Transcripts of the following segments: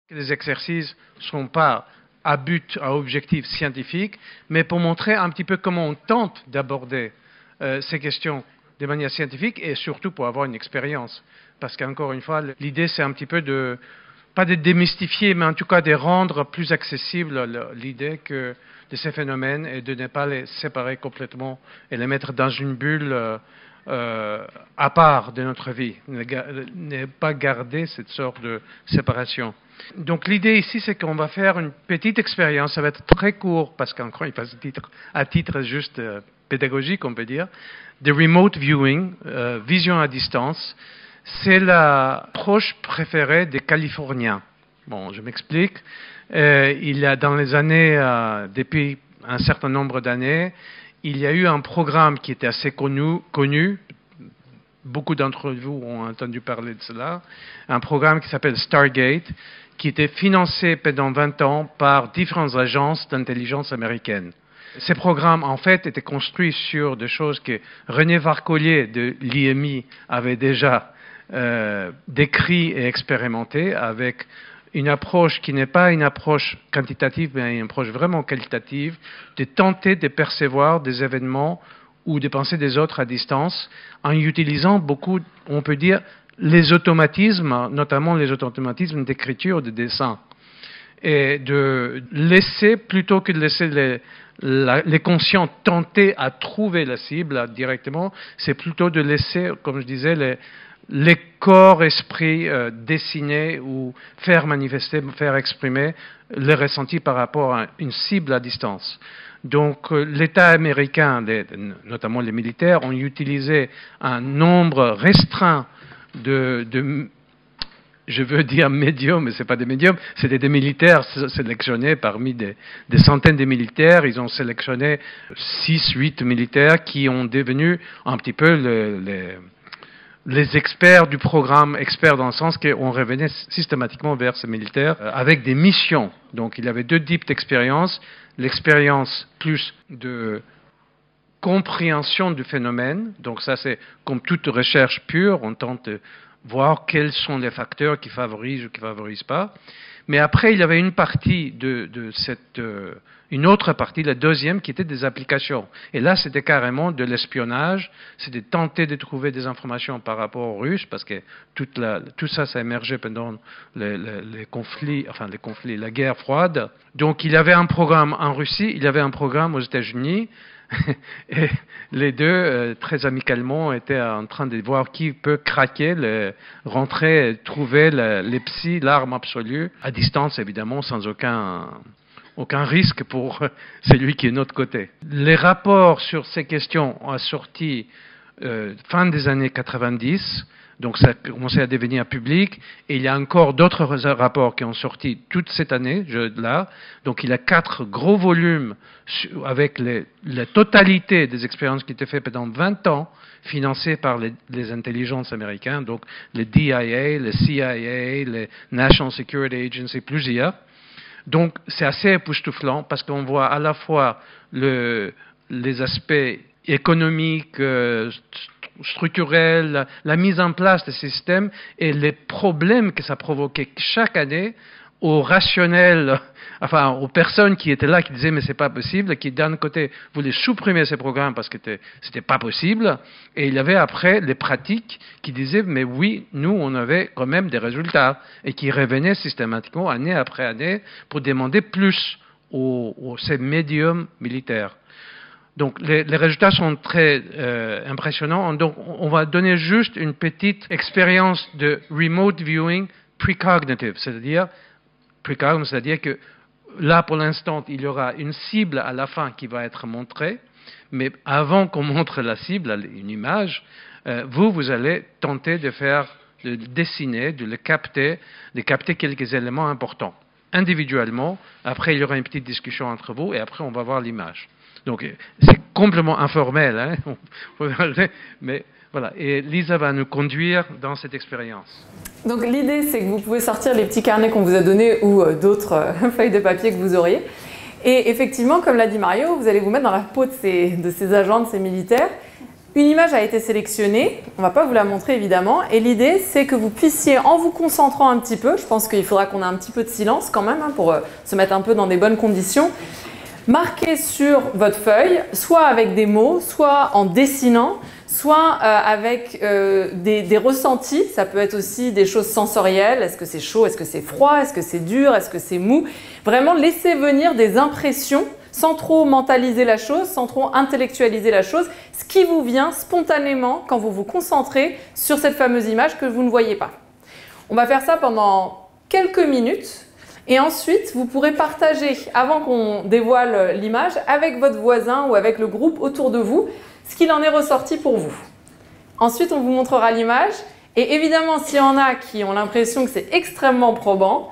Les exercices ne sont pas à but, à objectif scientifique, mais pour montrer un petit peu comment on tente d'aborder ces questions de manière scientifique et surtout pour avoir une expérience. Parce qu'encore une fois, l'idée c'est un petit peu de, pas de démystifier, mais en tout cas de rendre plus accessible l'idée de ces phénomènes et de ne pas les séparer complètement et les mettre dans une bulle à part de notre vie, ne pas garder cette sorte de séparation. Donc l'idée ici, c'est qu'on va faire une petite expérience, ça va être très court, parce qu'encore une fois, à titre juste pédagogique, on peut dire, de remote viewing, vision à distance. C'est l'approche préférée des Californiens. Bon, je m'explique. Il y a dans les années, depuis un certain nombre d'années, il y a eu un programme qui était assez connu. Beaucoup d'entre vous ont entendu parler de cela. Un programme qui s'appelle Stargate, qui était financé pendant 20 ans par différentes agences d'intelligence américaines. Ces programmes, en fait, étaient construits sur des choses que René Varcollier de l'IMI avait déjà décrit et expérimenté avec une approche qui n'est pas une approche quantitative, mais une approche vraiment qualitative, de tenter de percevoir des événements ou de penser des autres à distance en utilisant beaucoup, on peut dire, les automatismes, notamment les automatismes d'écriture, de dessin. Et de laisser, plutôt que de laisser les conscients tenter à trouver la cible directement, c'est plutôt de laisser, comme je disais, les corps, esprits dessiner ou faire manifester, faire exprimer les ressentis par rapport à une cible à distance. Donc l'État américain, notamment les militaires, ont utilisé un nombre restreint je veux dire médiums, mais ce n'est pas des médiums, c'était des militaires sélectionnés parmi des centaines de militaires. Ils ont sélectionné 6, 8 militaires qui ont devenu un petit peu les experts du programme, experts dans le sens qu'on revenait systématiquement vers ces militaires avec des missions. Donc il y avait deux types d'expériences. L'expérience plus de compréhension du phénomène, donc ça c'est comme toute recherche pure, on tente de voir quels sont les facteurs qui favorisent ou qui ne favorisent pas. Mais après, il y avait une partie une autre partie, la deuxième, qui était des applications. Et là, c'était carrément de l'espionnage, c'était tenter de trouver des informations par rapport aux Russes, parce que tout ça, ça émergeait pendant les conflits, la guerre froide. Donc, il y avait un programme en Russie, il y avait un programme aux États-Unis, et les deux, très amicalement, étaient en train de voir qui peut craquer, rentrer, trouver l'arme absolue, à distance évidemment, sans aucun risque pour celui qui est de notre côté. Les rapports sur ces questions ont sorti fin des années 90, donc ça a commencé à devenir public, et il y a encore d'autres rapports qui ont sorti toute cette année, là. Donc il y a 4 gros volumes avec la totalité des expériences qui étaient faites pendant 20 ans, financées par les intelligences américaines, donc les DIA, les CIA, les National Security Agency, plusieurs. Donc c'est assez époustouflant parce qu'on voit à la fois les aspects économiques, structurels, la mise en place des systèmes et les problèmes que ça provoquait chaque année aux rationnels, enfin aux personnes qui étaient là, qui disaient mais c'est pas possible, qui d'un côté voulaient supprimer ces programmes parce que c'était pas possible, et il y avait après les pratiques qui disaient mais oui, nous on avait quand même des résultats, et qui revenaient systématiquement année après année pour demander plus ces médiums militaires. Donc les résultats sont très impressionnants. Donc on va donner juste une petite expérience de remote viewing precognitive, c'est-à-dire que là pour l'instant il y aura une cible à la fin qui va être montrée, mais avant qu'on montre la cible, une image, vous allez tenter de dessiner, de capter quelques éléments importants individuellement. Après il y aura une petite discussion entre vous et après on va voir l'image. Donc, c'est complètement informel, hein, mais voilà. Et Lisa va nous conduire dans cette expérience. Donc, l'idée, c'est que vous pouvez sortir les petits carnets qu'on vous a donnés ou d'autres feuilles de papier que vous auriez. Et effectivement, comme l'a dit Mario, vous allez vous mettre dans la peau de ces agents, de ces militaires. Une image a été sélectionnée, on ne va pas vous la montrer évidemment, et l'idée c'est que vous puissiez, en vous concentrant un petit peu, je pense qu'il faudra qu'on ait un petit peu de silence quand même pour se mettre un peu dans des bonnes conditions, marquer sur votre feuille, soit avec des mots, soit en dessinant, soit avec des ressentis, ça peut être aussi des choses sensorielles, est-ce que c'est chaud, est-ce que c'est froid, est-ce que c'est dur, est-ce que c'est mou, vraiment laisser venir des impressions sans trop mentaliser la chose, sans trop intellectualiser la chose, ce qui vous vient spontanément quand vous vous concentrez sur cette fameuse image que vous ne voyez pas. On va faire ça pendant quelques minutes et ensuite vous pourrez partager, avant qu'on dévoile l'image, avec votre voisin ou avec le groupe autour de vous, ce qu'il en est ressorti pour vous. Ensuite, on vous montrera l'image et évidemment, s'il y en a qui ont l'impression que c'est extrêmement probant,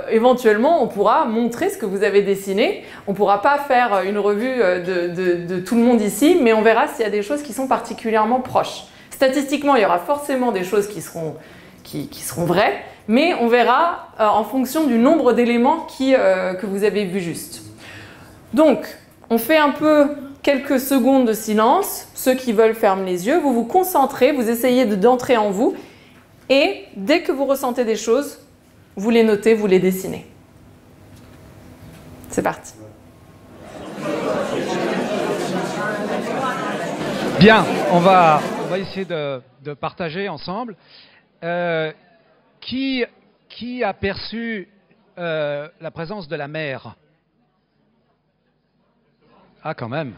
éventuellement, on pourra montrer ce que vous avez dessiné. On ne pourra pas faire une revue de tout le monde ici, mais on verra s'il y a des choses qui sont particulièrement proches. Statistiquement, il y aura forcément des choses qui seront vraies, mais on verra en fonction du nombre d'éléments que vous avez vus juste. Donc, on fait un peu quelques secondes de silence. Ceux qui veulent ferment les yeux. Vous vous concentrez, vous essayez d'entrer en vous, et dès que vous ressentez des choses, vous les notez, vous les dessinez. C'est parti. Bien, on va essayer de partager ensemble. Qui a perçu la présence de la mer? Ah, quand même.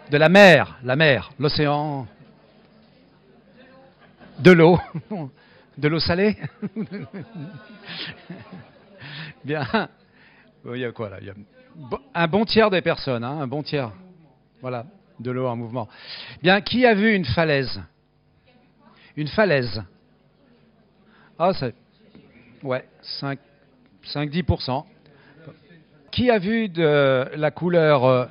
De la mer, l'océan, de l'eau. De l'eau salée. Bien. Il y a quoi là? Il y a un bon tiers des personnes, hein, un bon tiers. Voilà, de l'eau en mouvement. Bien, qui a vu une falaise? Une falaise. Ah, c'est... Ouais, 5-10%. Qui a vu de la couleur...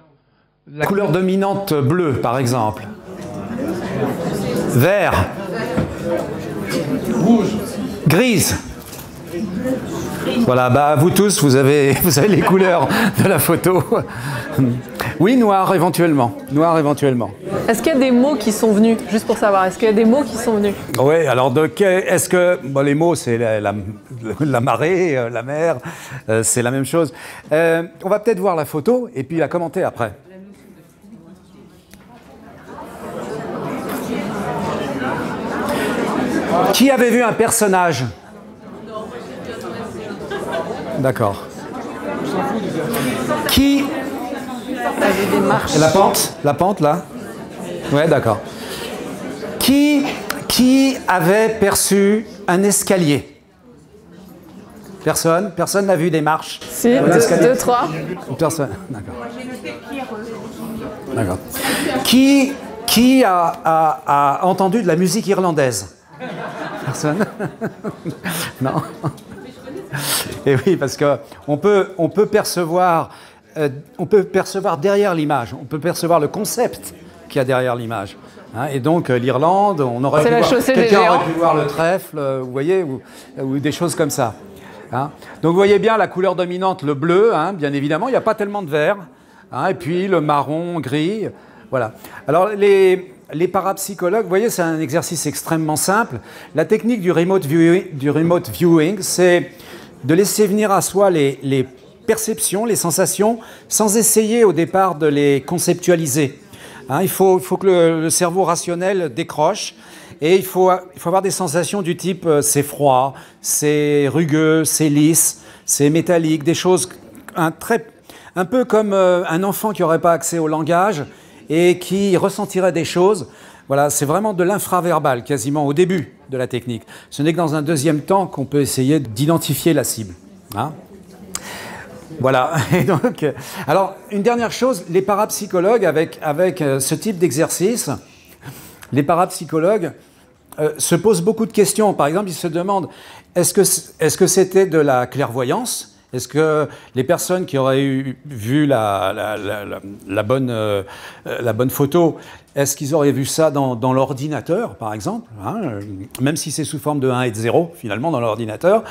La couleur dominante bleue, par exemple. Vert. Rouge. Grise. Voilà, bah vous tous, vous avez les couleurs de la photo. Oui, noir éventuellement. Noir éventuellement. Est-ce qu'il y a des mots qui sont venus? Juste pour savoir, est-ce qu'il y a des mots qui sont venus? Oui, alors est-ce que... Bon, les mots, c'est la marée, la mer, c'est la même chose. On va peut-être voir la photo et puis la commenter après. Qui avait vu un personnage? D'accord. Qui... La pente, là? Ouais, d'accord. Qui avait perçu un escalier? Personne? Personne n'a vu des marches? Si, 2, 3. Personne, d'accord. D'accord. Qui a entendu de la musique irlandaise? Personne? Non. Et oui, parce qu'on peut percevoir derrière l'image, on peut percevoir le concept qu'il y a derrière l'image. Hein, et donc l'Irlande, quelqu'un aurait pu voir le trèfle, vous voyez, ou des choses comme ça. Hein. Donc vous voyez bien la couleur dominante, le bleu, hein, bien évidemment, il n'y a pas tellement de vert. Hein, et puis le marron, gris, voilà. Alors les parapsychologues, vous voyez, c'est un exercice extrêmement simple. La technique du remote viewing, c'est de laisser venir à soi les perceptions, les sensations, sans essayer au départ de les conceptualiser. Hein, il faut que le cerveau rationnel décroche et il faut avoir des sensations du type c'est froid, c'est rugueux, c'est lisse, c'est métallique, des choses un peu comme un enfant qui n'aurait pas accès au langage et qui ressentirait des choses. Voilà, c'est vraiment de l'infraverbal, quasiment au début de la technique. Ce n'est que dans un deuxième temps qu'on peut essayer d'identifier la cible. Hein ? Voilà. Et donc, alors, une dernière chose, les parapsychologues, avec ce type d'exercice, les parapsychologues se posent beaucoup de questions. Par exemple, ils se demandent, est-ce que c'était de la clairvoyance ? Est-ce que les personnes qui auraient vu la bonne photo, est-ce qu'ils auraient vu ça dans l'ordinateur, par exemple, hein, même si c'est sous forme de 1 et de 0, finalement, dans l'ordinateur?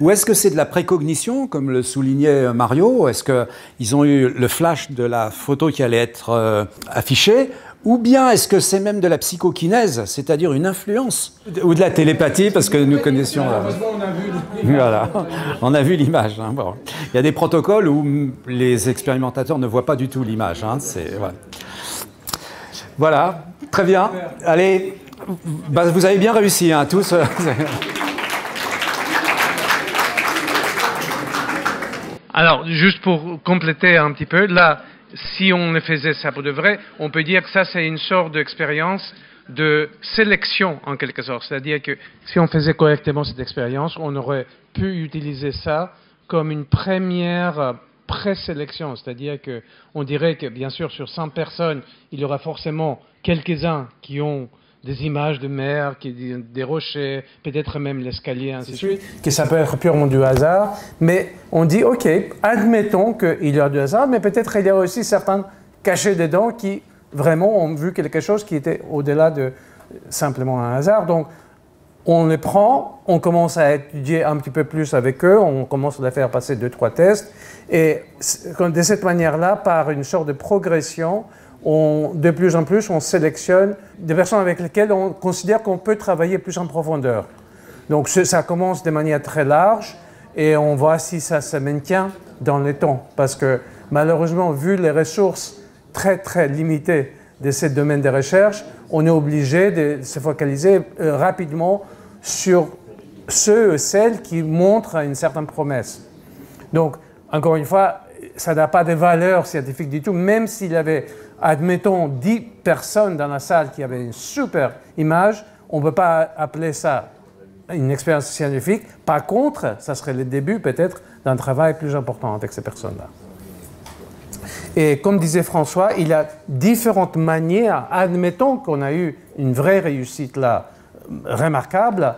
Ou est-ce que c'est de la précognition, comme le soulignait Mario? Est-ce qu'ils ont eu le flash de la photo qui allait être affichée? Ou bien est-ce que c'est même de la psychokinèse, c'est-à-dire une influence, ou de la télépathie, parce que nous connaissions... Voilà, on a vu l'image. Hein, bon. Il y a des protocoles où les expérimentateurs ne voient pas du tout l'image. Hein, voilà, très bien. Allez, bah, vous avez bien réussi, hein, tous. Alors, juste pour compléter un petit peu, là, si on le faisait ça pour de vrai, on peut dire que ça, c'est une sorte d'expérience de sélection, en quelque sorte. C'est-à-dire que si on faisait correctement cette expérience, on aurait pu utiliser ça comme une première présélection. C'est-à-dire qu'on dirait que, bien sûr, sur 100 personnes, il y aura forcément quelques-uns qui ont des images de mer, des rochers, peut-être même l'escalier, ainsi de suite. Que ça peut être purement du hasard, mais on dit, OK, admettons qu'il y a du hasard, mais peut-être il y a aussi certains cachés dedans qui vraiment ont vu quelque chose qui était au-delà de simplement un hasard. Donc, on les prend, on commence à étudier un petit peu plus avec eux, on commence à les faire passer 2-3 tests, et de cette manière-là, par une sorte de progression, de plus en plus, on sélectionne des personnes avec lesquelles on considère qu'on peut travailler plus en profondeur. Donc ça commence de manière très large et on voit si ça se maintient dans le temps. Parce que malheureusement, vu les ressources très très limitées de ces domaines de recherche, on est obligé de se focaliser rapidement sur ceux et celles qui montrent une certaine promesse. Donc, encore une fois, ça n'a pas de valeur scientifique du tout, même s'il y avait, admettons, 10 personnes dans la salle qui avaient une super image, on ne peut pas appeler ça une expérience scientifique. Par contre, ça serait le début peut-être d'un travail plus important avec ces personnes-là. Et comme disait François, il y a différentes manières, admettons qu'on a eu une vraie réussite là, remarquable,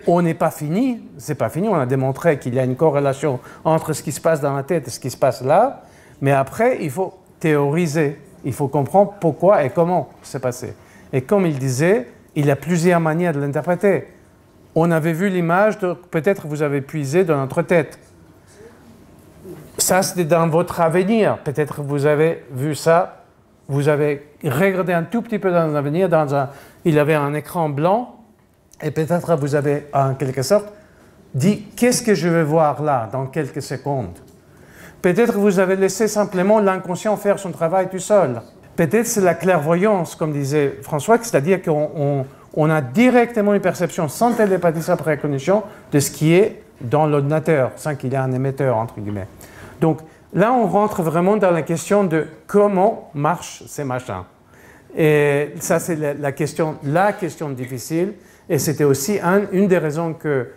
on n'est pas fini, c'est pas fini, on a démontré qu'il y a une corrélation entre ce qui se passe dans la tête et ce qui se passe là, mais après, il faut théoriser, il faut comprendre pourquoi et comment c'est passé. Et comme il disait, il y a plusieurs manières de l'interpréter. On avait vu l'image, peut-être vous avez puisé dans notre tête. Ça, c'était dans votre avenir. Peut-être vous avez vu ça, vous avez regardé un tout petit peu dans l'avenir, il y avait un écran blanc, et peut-être vous avez, en quelque sorte, dit « Qu'est-ce que je vais voir là, dans quelques secondes ?» Peut-être vous avez laissé simplement l'inconscient faire son travail tout seul. Peut-être c'est la clairvoyance, comme disait François, c'est-à-dire qu'on a directement une perception sans télépathie, sans précognition, de ce qui est dans l'ordinateur, sans qu'il y ait un émetteur, entre guillemets. Donc là, on rentre vraiment dans la question de comment marchent ces machins. Et ça, c'est la question difficile. Et c'était aussi une des raisons que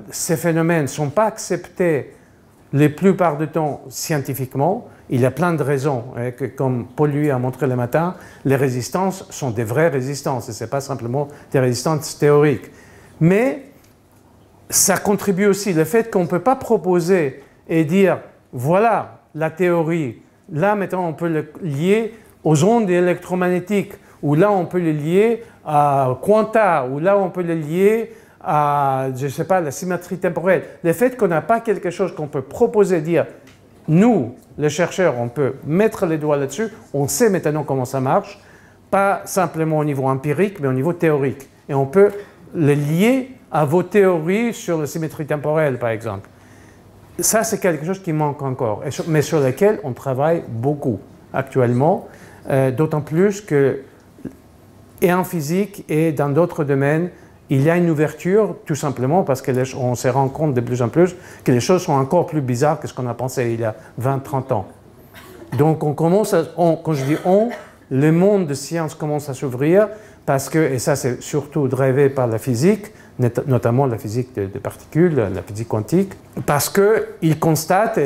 ces phénomènes ne sont pas acceptés la plupart du temps scientifiquement. Il y a plein de raisons. Que, comme Paul lui a montré le matin, les résistances sont des vraies résistances. Et ce n'est pas simplement des résistances théoriques. Mais ça contribue aussi. Le fait qu'on ne peut pas proposer et dire, voilà la théorie. Là, maintenant, on peut le lier aux ondes électromagnétiques. Ou là, on peut le lier à quanta, ou là, on peut le lier à, je ne sais pas, la symétrie temporelle. Le fait qu'on n'a pas quelque chose qu'on peut proposer, dire, nous, les chercheurs, on peut mettre les doigts là-dessus, on sait maintenant comment ça marche, pas simplement au niveau empirique, mais au niveau théorique. Et on peut le lier à vos théories sur la symétrie temporelle, par exemple. Ça, c'est quelque chose qui manque encore, mais sur lequel on travaille beaucoup actuellement, d'autant plus que et en physique et dans d'autres domaines, il y a une ouverture tout simplement parce qu'on se rend compte de plus en plus que les choses sont encore plus bizarres que ce qu'on a pensé il y a 20-30 ans. Donc on commence, quand je dis on, le monde de science commence à s'ouvrir parce que, et ça c'est surtout drivé par la physique, notamment la physique des particules, la physique quantique, parce qu'ils constatent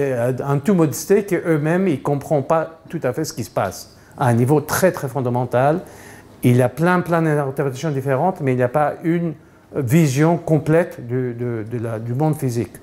en toute modestie qu'eux-mêmes, ils ne comprennent pas tout à fait ce qui se passe à un niveau très très fondamental. Il y a plein d'interprétations différentes, mais il n'y a pas une vision complète du monde physique.